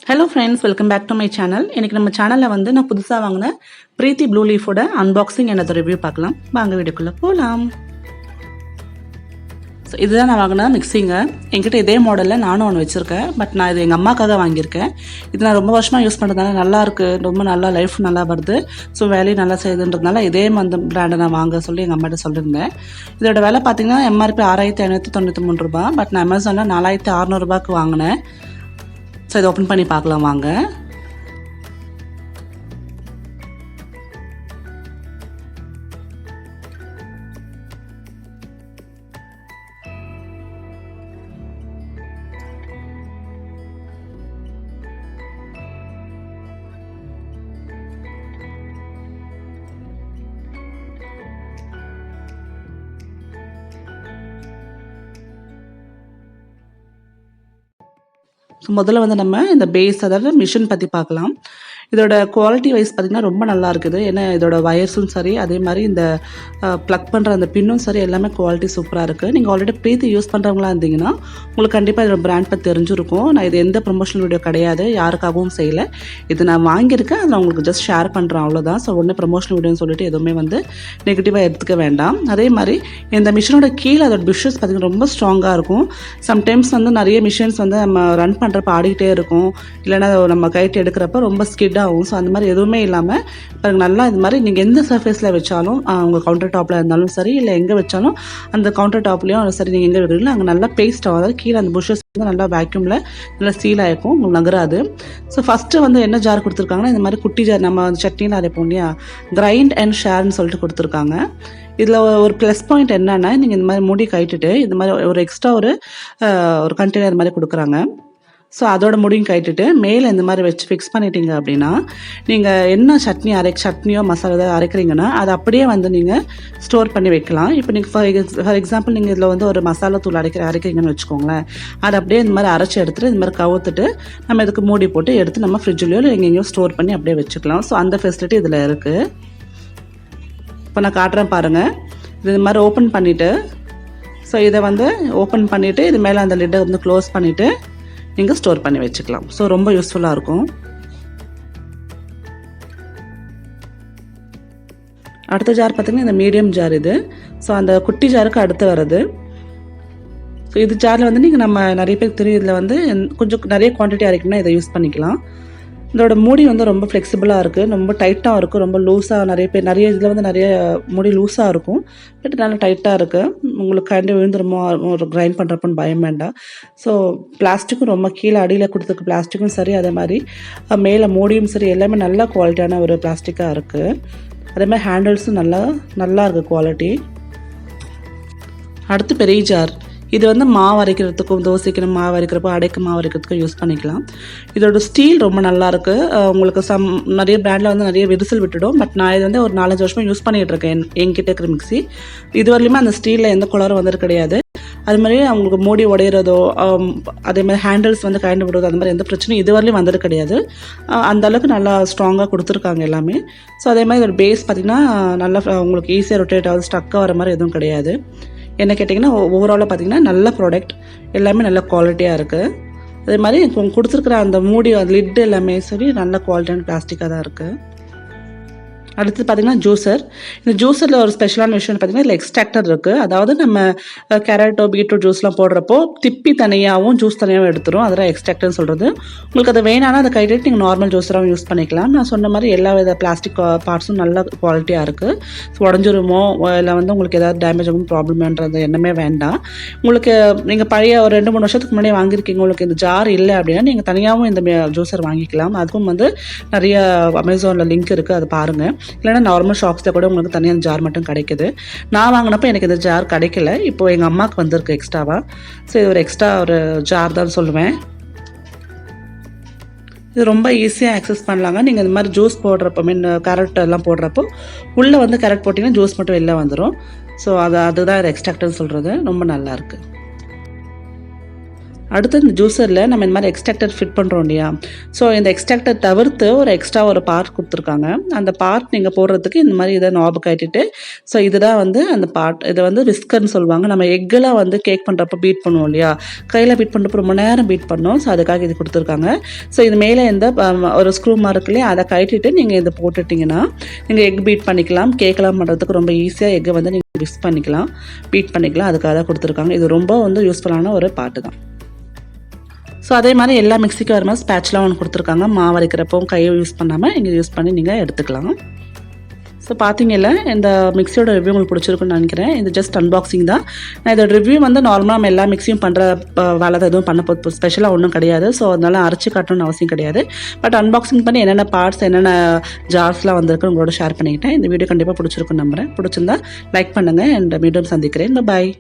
Hello friends, welcome back to my channel. இன்றைக்கி நம்ம சேனலில் வந்து நான் புதுசாக வாங்கின பிரீத்தி ப்ளூ லீஃபோட அன்பாக்சிங் என்னது ரிவ்யூ பார்க்கலாம். வாங்க வீடியோக்குள்ளே போகலாம். ஸோ இதுதான் நான் வாங்கின மிக்சிங்க. என்கிட்ட இதே மாடலில் நானும் ஒன்று வச்சுருக்கேன். பட் நான் இது எங்கள் அம்மாக்காக வாங்கியிருக்கேன். இது நான் ரொம்ப வருஷமாக யூஸ் பண்ணுறதுனால நல்லாயிருக்கு, ரொம்ப நல்லா லைஃப் நல்லா வருது. ஸோ வேலையும் நல்லா செய்யுதுன்றதுனால இதே அந்த பிராண்டை நான் வாங்க சொல்லி எங்கள் அம்மாட்ட சொல்லியிருந்தேன். இதோட விலை பார்த்தீங்கன்னா எம்ஆர்பி 6593 ரூபா. பட் நான் அமேசானில் 4600 ரூபாய்க்கு வாங்கினேன். ஸோ இதை ஓப்பன் பண்ணி பார்க்கலாம் வாங்க. முதல்ல வந்து நம்ம இந்த பேஸ், அதாவது மிஷின் பற்றி பார்க்கலாம். இதோட குவாலிட்டி வைஸ் பார்த்திங்கன்னா ரொம்ப நல்லா இருக்குது. ஏன்னா இதோட வயர்ஸும் சரி, அதே மாதிரி இந்த ப்ளக் பண்ணுற அந்த பின்னும் சரி, எல்லாமே குவாலிட்டி சூப்பராக இருக்குது. நீங்கள் ஆல்ரெடி பிரீத்தி யூஸ் பண்ணுறவங்களா இருந்தீங்கன்னா உங்களுக்கு கண்டிப்பாக இதோட பிராண்ட் பற்றி தெரிஞ்சிருக்கும். நான் இது எந்த ப்ரொமோஷனல் வீடியோ கிடையாது, யாருக்காகவும் செய்யலை. இது நான் வாங்கியிருக்கேன், அதில் உங்களுக்கு ஜஸ்ட் ஷேர் பண்ணுறேன், அவ்வளோதான். ஸோ ஒன்று ப்ரொமோஷனல் வீடியோன்னு சொல்லிட்டு எதுவுமே வந்து நெகட்டிவாக எடுத்துக்க வேண்டாம். அதே மாதிரி இந்த மிஷினோட கீழே அதோட பிஷ்ஷஸ் பார்த்திங்கன்னா ரொம்ப ஸ்ட்ராங்காக இருக்கும். சம்டைம்ஸ் வந்து நிறைய மிஷின்ஸ் வந்து நம்ம ரன் பண்ணுறப்ப ஆடிக்கிட்டே இருக்கும், இல்லைன்னா நம்ம கைட்டு எடுக்கிறப்ப ரொம்ப ஸ்கிட் ஆகும். ஸோ அந்த மாதிரி எதுவுமே இல்லாமல் பாருங்க, நல்லா இது மாதிரி நீங்கள் எந்த சர்ஃபேஸில் வச்சாலும், உங்கள் கவுண்டர் டாப்பில் இருந்தாலும் சரி, இல்லை எங்கே வச்சாலும் அந்த கவுண்டர் டாப்லேயும் சரி, நீங்கள் எங்கே வைக்கிறீங்களோ அங்கே நல்லா பேஸ்ட் ஆகும். அதாவது கீழே அந்த புஷஸ் வந்து நல்லா வேக்யூமில் நல்லா சீல் ஆகிருக்கும், உங்களுக்கு நகராது. ஸோ ஃபஸ்ட்டு வந்து என்ன ஜார் கொடுத்துருக்காங்கன்னா, இந்த மாதிரி குட்டி ஜார், நம்ம சட்னியில் அரைப்போம் இல்லையா, கிரைண்ட் அண்ட் ஷேர்னு சொல்லிட்டு கொடுத்துருக்காங்க. இதில் ஒரு ப்ளஸ் பாயிண்ட் என்னன்னா, நீங்கள் இந்த மாதிரி மூடி கட்டிட்டு இது மாதிரி ஒரு எக்ஸ்ட்ரா ஒரு கண்டெய்னர் மாதிரி கொடுக்குறாங்க. ஸோ அதோட முடியும் கட்டிட்டு மேலே இந்த மாதிரி வச்சு ஃபிக்ஸ் பண்ணிட்டீங்க அப்படின்னா, நீங்கள் என்ன சட்னியோ மசாலா ஏதாவது அரைக்கிறீங்கன்னா அதை அப்படியே வந்து நீங்கள் ஸ்டோர் பண்ணி வைக்கலாம். இப்போ நீங்கள் ஃபார் எக்ஸாம்பிள் நீங்கள் இதில் வந்து ஒரு மசாலா தூள் அரைக்கிறீங்கன்னு வச்சுக்கோங்களேன். அதை அப்படியே இந்த மாதிரி அரைச்சி எடுத்துகிட்டு இந்த மாதிரி கவுத்துட்டு நம்ம இதுக்கு மூடி போட்டு எடுத்து நம்ம ஃப்ரிட்ஜ்லையோ இல்லை எங்கெங்கேயோ ஸ்டோர் பண்ணி அப்படியே வச்சுக்கலாம். ஸோ அந்த ஃபெசிலிட்டி இதில் இருக்குது. இப்போ நான் காட்டுறேன் பாருங்கள். இது மாதிரி ஓப்பன் பண்ணிவிட்டு, ஸோ இதை வந்து ஓப்பன் பண்ணிவிட்டு இது மேலே அந்த லிட்டை வந்து க்ளோஸ் பண்ணிவிட்டு நீங்கள் ஸ்டோர் பண்ணி வச்சுக்கலாம். ஸோ ரொம்ப யூஸ்ஃபுல்லாக இருக்கும். அடுத்த ஜார் பார்த்திங்கன்னா இந்த மீடியம் ஜார் இது. ஸோ அந்த குட்டி ஜாருக்கு அடுத்து வருது. ஸோ இது ஜாரில் வந்து நம்ம நிறைய பேருக்கு தெரியும், இதில் வந்து கொஞ்சம் நிறைய குவான்டிட்டி அரைக்கணும்னா இதை யூஸ் பண்ணிக்கலாம். இதோட மூடி வந்து ரொம்ப ஃப்ளெக்சிபிளாக இருக்குது, ரொம்ப டைட்டாக இருக்குது, ரொம்ப லூஸாக. நிறைய இதில் வந்து நிறைய மூடி லூஸாக இருக்கும், பட் நல்லா டைட்டாக இருக்குது. உங்களுக்கு கண்டி விழுந்துருமோ ஒரு கிரைண்ட் பண்ணுறப்பன்னு பயம் வேண்டாம். ஸோ பிளாஸ்டிக்கும் ரொம்ப கீழே அடியில் கொடுத்துருக்கு, பிளாஸ்டிக்கும் சரி, அதே மாதிரி மேலே மூடியும் சரி, எல்லாமே நல்ல குவாலிட்டியான ஒரு பிளாஸ்டிக்காக இருக்குது. அதே மாதிரி ஹேண்டில்ஸும் நல்லா இருக்குது குவாலிட்டி. அடுத்து பெரிய ஜார். இது வந்து மாவு அரைக்கிறதுக்கும், தோசைக்கு மாவு அரைக்கிறப்போ அடைக்க மாவு அரைக்கிறதுக்கும் யூஸ் பண்ணிக்கலாம். இதோட ஸ்டீல் ரொம்ப நல்லாயிருக்கு. உங்களுக்கு நிறைய பிராண்டில் வந்து நிறைய விரிசல் விட்டுடும். பட் நான் இது வந்து ஒரு 4-5 வருஷமாக யூஸ் பண்ணிகிட்டு இருக்கேன் என்கிட்ட இருக்கிற மிக்சி. இது வரலையுமே அந்த ஸ்டீலில் எந்த குளரும் வந்துட்டு கிடையாது. அது மாதிரி அவங்களுக்கு மூடி உடையிறதோ, அதே மாதிரி ஹேண்டில்ஸ் வந்து கழண்டு விடுறதோ, அந்த மாதிரி எந்த பிரச்சனையும் இது வரலையும் வந்துட்டு கிடையாது. அந்த அளவுக்கு நல்லா ஸ்ட்ராங்காக கொடுத்துருக்காங்க எல்லாமே. ஸோ அதே மாதிரி இதோட பேஸ் பார்த்திங்கன்னா நல்லா உங்களுக்கு ஈஸியாக ரொட்டேட் ஆகுது, ஸ்டக்காக வர மாதிரி எதுவும் கிடையாது. என்ன கேட்டிங்கன்னா ஓவராலாக பார்த்திங்கன்னா நல்ல ப்ராடக்ட், எல்லாமே நல்ல குவாலிட்டியாக இருக்குது. அதே மாதிரி கொடுத்துருக்குற அந்த மூடி லிட் எல்லாமே சரி நல்ல குவாலிட்டியான பிளாஸ்டிக்காக தான் இருக்குது. அடுத்து பார்த்திங்கன்னா ஜூஸர். இந்த ஜூஸரில் ஒரு ஸ்பெஷலான விஷயம் பார்த்திங்கன்னா இதில் எக்ஸ்ட்ராக்டர் இருக்குது. அதாவது நம்ம கேரட்டோ பீட்ரூட் ஜூஸ்லாம் போடுறப்போ திப்பி தனியாகவும் ஜூஸ் தனியாகவும் எடுத்துரும், அதெல்லாம் எக்ஸ்ட்ராக்டர்னு சொல்கிறது. உங்களுக்கு அது வேணாலும் அதை கைட்டு நீங்கள் நார்மல் ஜூஸராகவும் யூஸ் பண்ணிக்கலாம். நான் சொன்ன மாதிரி எல்லா வித பிளாஸ்டிக் பார்ட்ஸும் நல்ல குவாலிட்டியாக இருக்குது. ஸோ உடஞ்சிருமோ இல்லை வந்து உங்களுக்கு ஏதாவது டேமேஜ் ஆகும் ப்ராப்ளம்ன்றது எண்ணமே வேண்டாம். உங்களுக்கு நீங்கள் பழைய ஒரு 2-3 வருஷத்துக்கு முன்னாடி வாங்கியிருக்கீங்க, உங்களுக்கு இந்த ஜார் இல்லை அப்படின்னா நீங்கள் தனியாகவும் இந்த ஜூஸர் வாங்கிக்கலாம். அதுவும் வந்து நிறைய அமேசானில் லிங்க் இருக்குது, அதை பாருங்கள். இல்லைன்னா நார்மல் ஷாப்ஸில் கூட உங்களுக்கு தனியாக ஜார் மட்டும் கிடைக்குது. நான் வாங்கினப்போ எனக்கு இந்த ஜார் கிடைக்கல, இப்போது எங்கள் அம்மாவுக்கு வந்திருக்கு எக்ஸ்ட்ராவாக. ஸோ இது ஒரு எக்ஸ்ட்ரா ஒரு ஜார் தான் சொல்லுவேன். இது ரொம்ப ஈஸியாக ஆக்சஸ் பண்ணலாங்க. நீங்கள் இந்த மாதிரி ஜூஸ் போடுறப்போ, கேரட் எல்லாம் போடுறப்போ உள்ளே வந்து கேரட் போட்டிங்கன்னா ஜூஸ் மட்டும் வெளில வந்துடும். ஸோ அதுதான் எக்ஸ்ட்ராக்டர்னு சொல்கிறது. ரொம்ப நல்லாயிருக்கு. அடுத்து இந்த ஜூஸரில் நம்ம இந்த மாதிரி எக்ஸ்ட்ராக்டர் ஃபிட் பண்ணுறோம் இல்லையா, ஸோ இந்த எக்ஸ்ட்ராக்டர் தவிர்த்து ஒரு எக்ஸ்ட்ரா ஒரு பார்ட் கொடுத்துருக்காங்க. அந்த பார்ட் நீங்கள் போடுறதுக்கு இந்த மாதிரி இதை நாபு கட்டிட்டு, ஸோ இதுதான் வந்து அந்த பார்ட். இதை வந்து விஸ்கர்னு சொல்லுவாங்க. நம்ம எக்கெல்லாம் வந்து கேக் பண்ணுறப்ப பீட் பண்ணுவோம் இல்லையா, கையில் பீட் பண்ணுறப்ப ரொம்ப நேரம் பீட் பண்ணோம். ஸோ அதுக்காக இது கொடுத்துருக்காங்க. ஸோ இது மேலே இந்த ஒரு ஸ்க்ரூ மாதிரி இருக்கு இல்லையா, அதை கட்டிட்டு நீங்கள் இதை போட்டுட்டிங்கன்னா நீங்கள் எக் பீட் பண்ணிக்கலாம். கேக்கெல்லாம் பண்ணுறதுக்கு ரொம்ப ஈஸியாக எக்கை வந்து நீங்கள் மிக்ஸ் பண்ணிக்கலாம், பீட் பண்ணிக்கலாம். அதுக்காக தான் கொடுத்துருக்காங்க. இது ரொம்ப வந்து யூஸ்ஃபுல்லான ஒரு பார்ட்டு தான். ஸோ அதே மாதிரி எல்லா மிக்ஸிக்கு வர மாதிரி ஸ்பேட்ச்லாம் ஒன்று கொடுத்துருக்காங்க. மாவு அரைக்கிறப்போ கையை யூஸ் பண்ணாமல் இங்கே யூஸ் பண்ணி நீங்கள் எடுத்துக்கலாம். ஸோ பார்த்தீங்கல்ல, இந்த மிக்ஸியோட ரிவ்யூ உங்களுக்கு பிடிச்சிருக்குன்னு நினைக்கிறேன். இது ஜஸ்ட் அன்பாக்சிங் தான். நான் இதோட ரிவ்யூ வந்து நார்மலாக நம்ம எல்லா மிக்ஸியும் பண்ணுற வேலை தான், எதுவும் பண்ண போது ஸ்பெஷலாக ஒன்றும் கிடையாது. ஸோ அதனால அரைச்சி காட்டணும்னு அவசியம் கிடையாது. பட் அன்பாக்சிங் பண்ணி என்னென்ன பார்ட்ஸ், என்னென்ன ஜார்ஸ்லாம் வந்திருக்கு உங்களோட ஷேர் பண்ணிக்கிட்டேன். இந்த வீடியோ கண்டிப்பாக பிடிச்சிருக்குன்னு நம்புகிறேன். பிடிச்சிருந்தா லைக் பண்ணுங்கள். அண்ட் மீண்டும் சந்திக்கிறேன். பாய்.